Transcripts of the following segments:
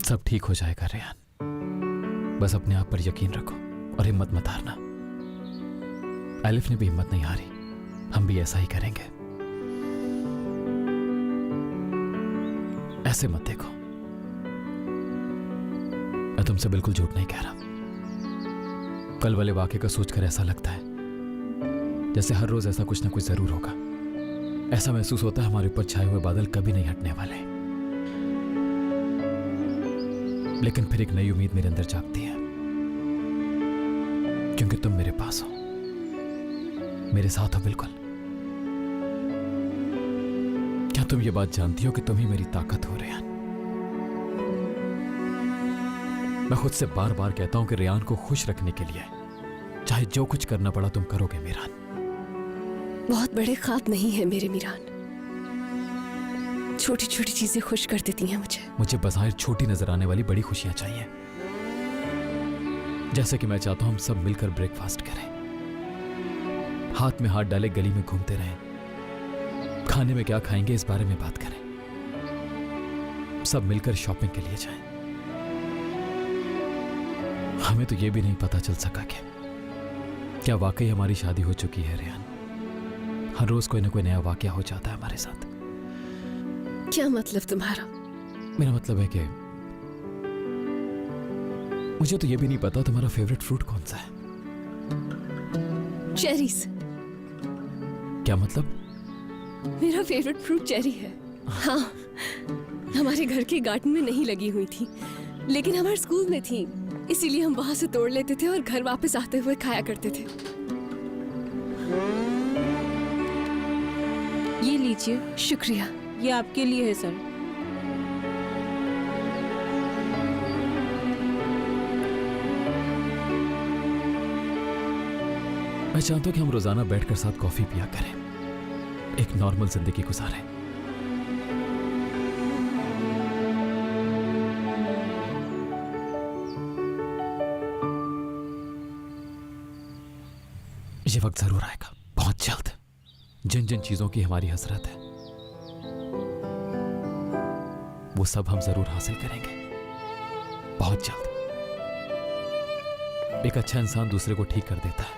सब ठीक हो जाएगा रेहान, बस अपने आप पर यकीन रखो और हिम्मत मत हारना। एलिफ ने भी हिम्मत नहीं हारी, हम भी ऐसा ही करेंगे। ऐसे मत देखो, मैं तुमसे बिल्कुल झूठ नहीं कह रहा। कल वाले वाकये का सोचकर ऐसा लगता है जैसे हर रोज ऐसा कुछ ना कुछ जरूर होगा। ऐसा महसूस होता है हमारे ऊपर छाए हुए बादल कभी नहीं हटने वाले। लेकिन फिर एक नई उम्मीद मेरे अंदर जागती है, क्योंकि तुम मेरे पास हो, मेरे साथ हो बिल्कुल। क्या तुम ये बात जानती हो कि तुम ही मेरी ताकत हो रेहान? मैं खुद से बार बार कहता हूं कि रेहान को खुश रखने के लिए चाहे जो कुछ करना पड़ा तुम करोगे मीरान। बहुत बड़े ख्वाब नहीं है मेरे मीरान, छोटी छोटी चीजें खुश कर देती हैं मुझे बज़ाहिर छोटी नजर आने वाली बड़ी खुशियां चाहिए। जैसे कि मैं चाहता हूं हम सब मिलकर ब्रेकफास्ट करें, हाथ में हाथ डाले गली में घूमते रहें, खाने में क्या खाएंगे इस बारे में बात करें, सब मिलकर शॉपिंग के लिए जाएं। हमें तो यह भी नहीं पता चल सका कि क्या वाकई हमारी शादी हो चुकी है रेहान। हर रोज कोई ना कोई नया वाकया हो जाता है हमारे साथ। क्या मतलब तुम्हारा? मेरा मतलब है कि मुझे तो ये भी नहीं पता तुम्हारा फेवरेट फ्रूट कौन सा है। चेरीज। क्या मतलब? मेरा फेवरेट फ्रूट चेरी है। हाँ, हमारे घर के गार्डन में नहीं लगी हुई थी, लेकिन हमारे स्कूल में थी, इसीलिए हम वहां से तोड़ लेते थे और घर वापस आते हुए खाया करते थे। ये लीजिए। शुक्रिया। ये आपके लिए है सर। मैं चाहता हूं कि हम रोजाना बैठकर साथ कॉफी पिया करें, एक नॉर्मल जिंदगी गुजारें। ये वक्त जरूर आएगा, बहुत जल्द। जिन जिन चीजों की हमारी हसरत है वो सब हम जरूर हासिल करेंगे, बहुत जल्द। एक अच्छा इंसान दूसरे को ठीक कर देता है,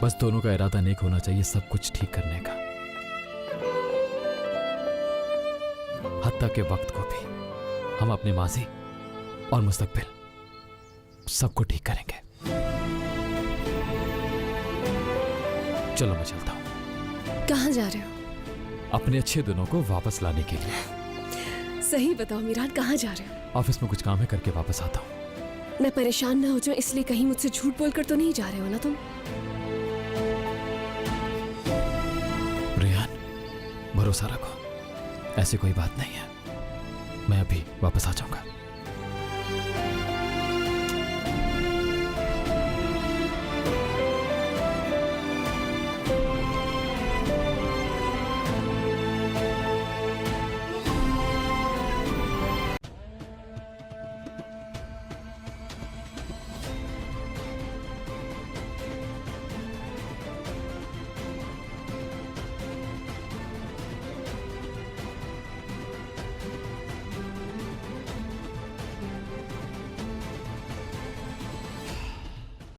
बस दोनों का इरादा नेक होना चाहिए सब कुछ ठीक करने का। हत्ता के वक्त को भी हम अपने माजी और मुस्तकबिल सबको ठीक करेंगे। चलो मैं चलता हूं। कहाँ जा रहे हो? अपने अच्छे दिनों को वापस लाने के लिए। सही बताओ मीरान, कहाँ जा रहे हो? ऑफिस में कुछ काम है, करके वापस आता हूं। मैं परेशान ना हो जाऊं इसलिए कहीं मुझसे झूठ बोलकर तो नहीं जा रहे हो ना तुम? रेहान, भरोसा रखो, ऐसी कोई बात नहीं है, मैं अभी वापस आ जाऊंगा।